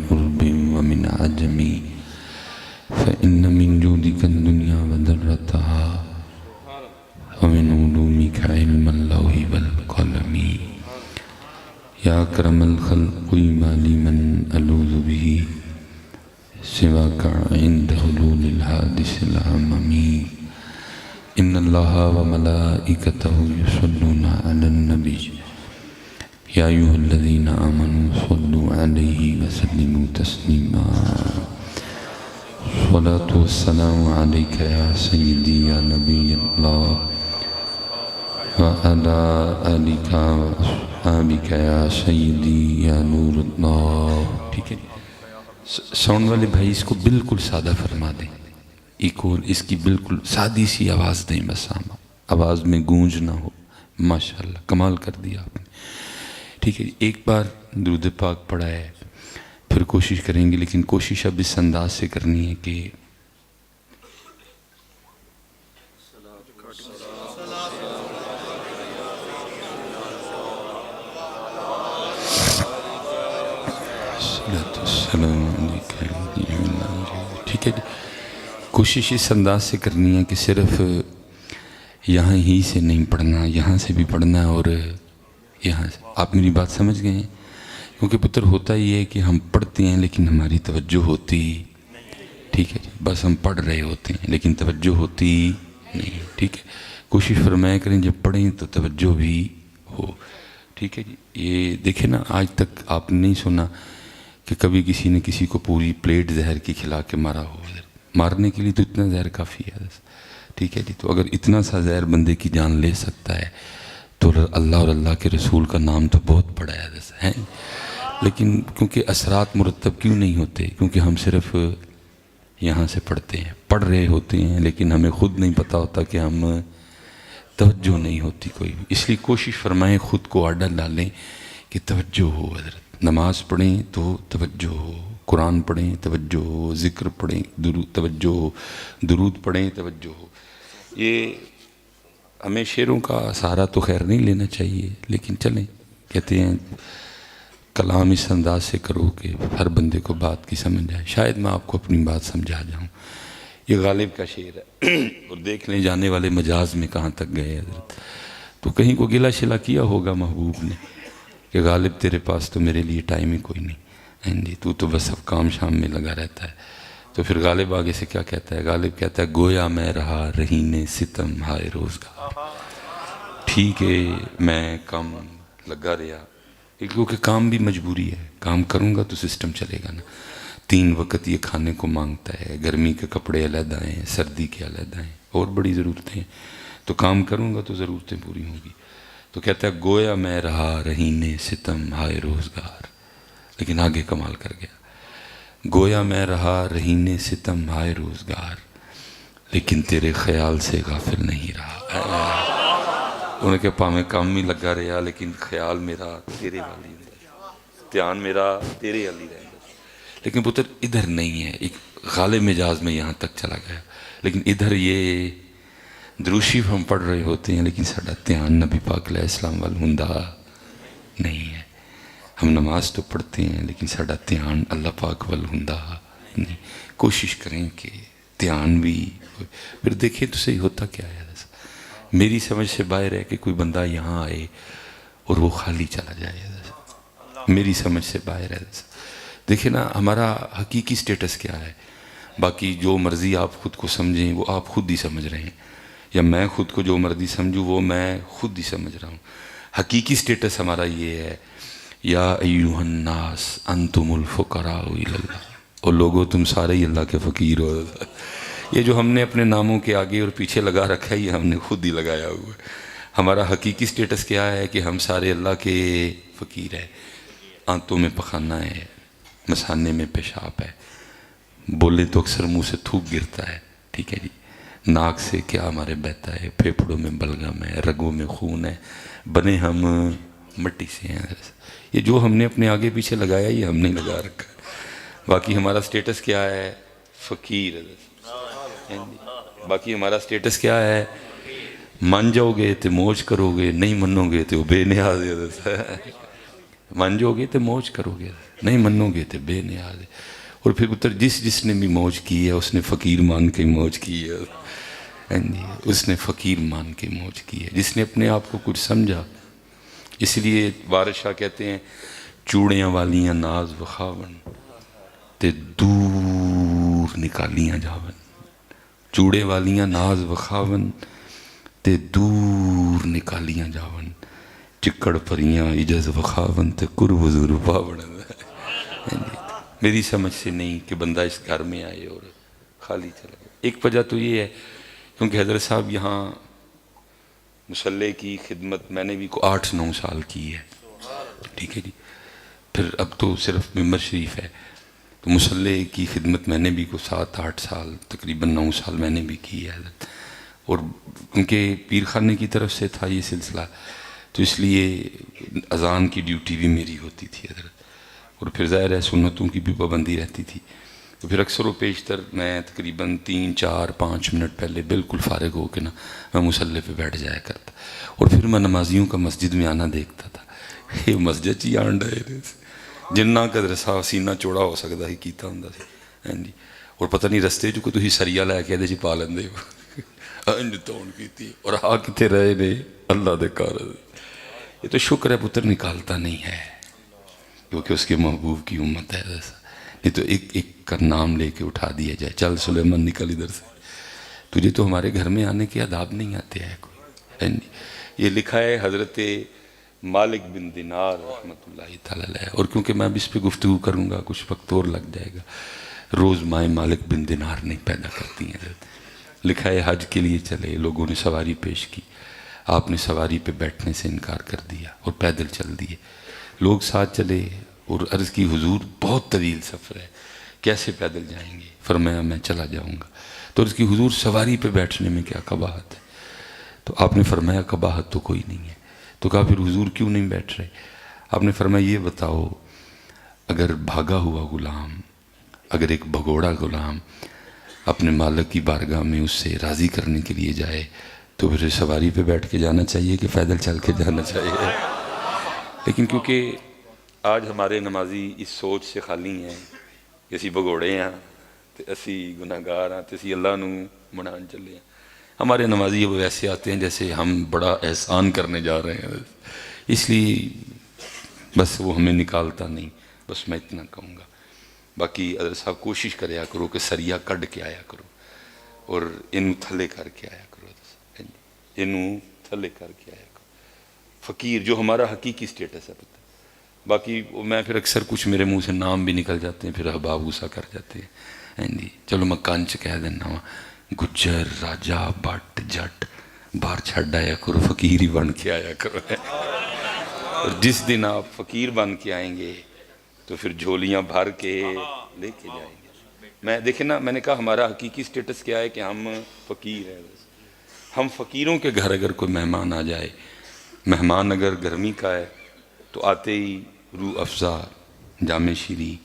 عرب ومن عجم فإن من جودك الدنيا وذرتها ومن علومك علم اللوح والقلم يا أكرم الخلق ما لي من ألوذ به سواك عند حلول الحادث العمم إن الله وملائكته يصلون على النبي يا أيها الذين آمنوا صلوا عليه وسلموا تسليما الصلاة والسلام عليك يا سيدي يا نبي الله وعلى آلك وأصحابك يا سيدي يا نور الله. ٹھیک ہے، ساؤنڈ والے بھائی اس کو بالکل سادہ فرما دیں، ایکول اس کی بالکل سادی سی آواز دیں، بس آواز میں گونج نہ ہو. ماشاءاللہ کمال کر دیا آپ نے. ٹھیک ہے، ایک بار درود پاک پڑھا ہے، پھر کوشش کریں گے، لیکن کوشش اب اس انداز سے کرنی ہے کہ ٹھیک ہے، کوشش اس انداز سے کرنی ہے کہ صرف یہاں ہی سے نہیں پڑھنا، یہاں سے بھی پڑھنا ہے اور یہاں سے. آپ میری بات سمجھ گئے ہیں؟ کیونکہ پتر ہوتا یہ ہے کہ ہم پڑھتے ہیں لیکن ہماری توجہ ہوتی، ٹھیک ہے جی، بس ہم پڑھ رہے ہوتے ہیں لیکن توجہ ہوتی نہیں. ٹھیک ہے، کوشش فرمایا کریں جب پڑھیں تو توجہ بھی ہو. ٹھیک ہے جی. یہ دیکھیں نا، آج تک آپ نے نہیں سنا کہ کبھی کسی نے کسی کو پوری پلیٹ زہر کی کھلا کے مارا ہو. مارنے کے لیے تو اتنا زہر کافی ہے. ٹھیک ہے جی. تو اگر اتنا سا زہر بندے کی جان لے سکتا ہے تو اللہ اور اللہ کے رسول کا نام تو بہت بڑا ہے. لیکن کیونکہ اثرات مرتب کیوں نہیں ہوتے؟ کیونکہ ہم صرف یہاں سے پڑھتے ہیں، پڑھ رہے ہوتے ہیں لیکن ہمیں خود نہیں پتہ ہوتا کہ ہم توجہ نہیں ہوتی کوئی بھی. اس لیے کوشش فرمائیں خود کو آرڈر ڈالیں کہ توجہ ہو. حضرت نماز پڑھیں تو توجہ ہو، قرآن پڑھیں توجہ ہو، ذکر پڑھیں توجہ ہو، درود پڑھیں توجہ ہو. یہ ہمیں شعروں کا سہارا تو خیر نہیں لینا چاہیے، لیکن چلیں، کہتے ہیں کلام اس انداز سے کرو کہ ہر بندے کو بات کی سمجھ آئے. شاید میں آپ کو اپنی بات سمجھا جاؤں. یہ غالب کا شعر ہے اور دیکھ لیں جانے والے مجاز میں کہاں تک گئے حضرت. تو کہیں کو گلا شلا کیا ہوگا محبوب نے کہ غالب تیرے پاس تو میرے لیے ٹائم ہی کوئی نہیں جی، تو بس اب کام شام میں لگا رہتا ہے. تو پھر غالب آگے سے کیا کہتا ہے؟ غالب کہتا ہے گویا میں رہا رہین ستم ہائے روزگار. ٹھیک ہے، میں کام لگا رہا کیونکہ کام بھی مجبوری ہے. کام کروں گا تو سسٹم چلے گا نا. 3 وقت یہ کھانے کو مانگتا ہے، گرمی کے کپڑے علیحدہ ہیں، سردی کے علیحدہ ہیں، اور بڑی ضرورتیں ہیں. تو کام کروں گا تو ضرورتیں پوری ہوں گی. تو کہتا ہے گویا میں رہا رہین ستم ہائے روزگار. لیکن آگے کمال کر گیا، گویا میں رہا رہین ستم ہائے روزگار لیکن تیرے خیال سے غافل نہیں رہا. انہیں کہ پاویں کام ہی لگا رہا لیکن خیال میرا تیرے والی رہا، دھیان میرا تیرے والی رہا. لیکن پتر ادھر نہیں ہے. ایک غالب مجاز میں یہاں تک چلا گیا، لیکن ادھر یہ دروشی ہم پڑھ رہے ہوتے ہیں لیکن ساڈا دھیان نبی پاک علیہ السلام وال ہوندا نہیں ہے. ہم نماز تو پڑھتے ہیں لیکن ساڈا دھیان اللہ پاک وال ہوندا نہیں. کوشش کریں کہ دھیان بھی پھر دیکھیں تو صحیح ہوتا کیا ہے. میری سمجھ سے باہر ہے کہ کوئی بندہ یہاں آئے اور وہ خالی چلا جائے. میری سمجھ سے باہر ہے. دیکھیں نا ہمارا حقیقی سٹیٹس کیا ہے. باقی جو مرضی آپ خود کو سمجھیں وہ آپ خود ہی سمجھ رہے ہیں، یا میں خود کو جو مرضی سمجھوں وہ میں خود ہی سمجھ رہا ہوں. حقیقی سٹیٹس ہمارا یہ ہے، یا ایوہ الناس انتم الفقراء الی اللہ، اور لوگوں تم سارے ہی اللہ کے فقیر ہو. یہ جو ہم نے اپنے ناموں کے آگے اور پیچھے لگا رکھا ہے یہ ہم نے خود ہی لگایا ہوا ہے. ہمارا حقیقی سٹیٹس کیا ہے کہ ہم سارے اللہ کے فقیر ہیں. آنتوں میں پخانہ ہے، مثانے میں پیشاب ہے، بولے تو اکثر منہ سے تھوک گرتا ہے. ٹھیک ہے جی. ناک سے کیا ہمارے بہتا ہے، پھیپھڑوں میں بلغم ہے، رگوں میں خون ہے، بنے ہم مٹی سے ہیں. یہ جو ہم نے اپنے آگے پیچھے لگایا یہ ہم نے لگا رکھا ہے. باقی ہمارا سٹیٹس کیا ہے؟ فقیر. باقی ہمارا سٹیٹس کیا ہے؟ مان جاؤ گے تو موج کرو گے، نہیں منو گے تو بے نیاز. من جو گے تو موج کرو گے، نہیں منو گے تو بے نیاز ہے۔ اور پھر پتر جس نے بھی موج کی ہے اس نے فقیر مان کے موج کی ہے، اس نے فقیر مان کے موج کی ہے، جس نے اپنے آپ کو کچھ سمجھا۔ اس لیے وارث شاہ کہتے ہیں چوڑیاں والیاں ناز وخاون تے دور نکالیاں جاون، چوڑے والیاں ناز وخاون تے دور نکالیاں جاون، چکڑ پریاں عجز وخاون تے قرب حضور پاون۔ میری سمجھ سے نہیں کہ بندہ اس گھر میں آئے اور خالی چلا جائے۔ ایک وجہ تو یہ ہے کیونکہ حضرت صاحب یہاں مصلی کی خدمت میں نے بھی 8-9 سال کی ہے، ٹھیک ہے جی، پھر اب تو صرف ممبر شریف ہے، تو مصلی کی خدمت میں نے بھی 7-8 سال تقریباً 9 سال میں نے بھی کی ہے حضرت، اور کیونکہ پیر خانے کی طرف سے تھا یہ سلسلہ تو اس لیے اذان کی ڈیوٹی بھی میری ہوتی تھی حضرت، اور پھر ظاہر ہے سنتوں کی بھی پابندی رہتی تھی، تو پھر اکثر و بیشتر میں تقریباً 3-4-5 منٹ پہلے بالکل فارغ ہو کے نا میں مصلی پہ بیٹھ جایا کرتا، اور پھر میں نمازیوں کا مسجد میں آنا دیکھتا تھا، یہ مسجد چی آن ڈائے جنہ قدر صاحب سینہ چوڑا ہو سکتا ہی کیتا ہوں سی، اور پتہ نہیں رستے جو کوئی تھی سریہ لے کے دے پا لیندے انج تون کیتی اور آ کتے رہے نے اللہ دے کارج۔ یہ تو شکر ہے پتر نکالتا نہیں ہے کیونکہ اس کے محبوب کی امت ہے، نہیں تو ایک ایک کا نام لے کے اٹھا دیا جائے، چل سلیمان نکل ادھر سے، تجھے تو ہمارے گھر میں آنے کے آداب نہیں آتے ہیں کوئی۔ یہ لکھا ہے حضرت مالک بن دینار رحمۃ اللہ تعالیٰ علیہ، اور کیونکہ میں اب اس پہ گفتگو کروں گا کچھ وقت اور لگ جائے گا، روز مائیں مالک بن دینار نہیں پیدا کرتی ہیں حضرت۔ لکھا ہے حج کے لیے چلے، لوگوں نے سواری پیش کی، آپ نے سواری پہ بیٹھنے سے انکار کر دیا اور پیدل چل دیے، لوگ ساتھ چلے اور عرض کی حضور بہت طویل سفر ہے کیسے پیدل جائیں گے؟ فرمایا میں چلا جاؤں گا، تو عرض کی حضور سواری پہ بیٹھنے میں کیا قباحت ہے؟ تو آپ نے فرمایا قباحت تو کوئی نہیں ہے، تو کہا پھر حضور کیوں نہیں بیٹھ رہے؟ آپ نے فرمایا یہ بتاؤ اگر بھاگا ہوا غلام، اگر ایک بھگوڑا غلام اپنے مالک کی بارگاہ میں اس سے راضی کرنے کے لیے جائے تو پھر سواری پہ بیٹھ کے جانا چاہیے کہ پیدل چل کے جانا چاہیے؟ لیکن کیونکہ آج ہمارے نمازی اس سوچ سے خالی ہیں کہ اسی بھگوڑے ہیں تو اسی گناہگار ہیں تو اسی اللہ نو منان چلے ہیں، ہمارے نمازی وہ ایسے آتے ہیں جیسے ہم بڑا احسان کرنے جا رہے ہیں، اس لیے بس وہ ہمیں نکالتا نہیں، بس میں اتنا کہوں گا۔ باقی حضرت صاحب کوشش کریا کرو کہ سریہ کڈ کے آیا کرو اور انہوں تھلے کر کے آیا کرو، انہوں تھلے کر کے آیا کرو، فقیر جو ہمارا حقیقی سٹیٹس ہے پتہ۔ باقی میں پھر اکثر کچھ میرے منہ سے نام بھی نکل جاتے ہیں، پھر احباب غصہ کر جاتے ہیں، چلو میں کانچ کہہ دینا ہوں، گجر راجہ بٹ جٹ باہر چھڑ آیا کرو، فقیر ہی بن کے آیا کرو۔ اور جس دن آپ فقیر بن کے آئیں گے تو پھر جھولیاں بھر کے لے کے جائیں گے۔ میں دیکھیں نا، میں نے کہا ہمارا حقیقی سٹیٹس کیا ہے کہ ہم فقیر ہیں، ہم فقیروں کے گھر اگر کوئی مہمان آ جائے، مہمان اگر گرمی کا ہے تو آتے ہی روح افزا جامع شیریں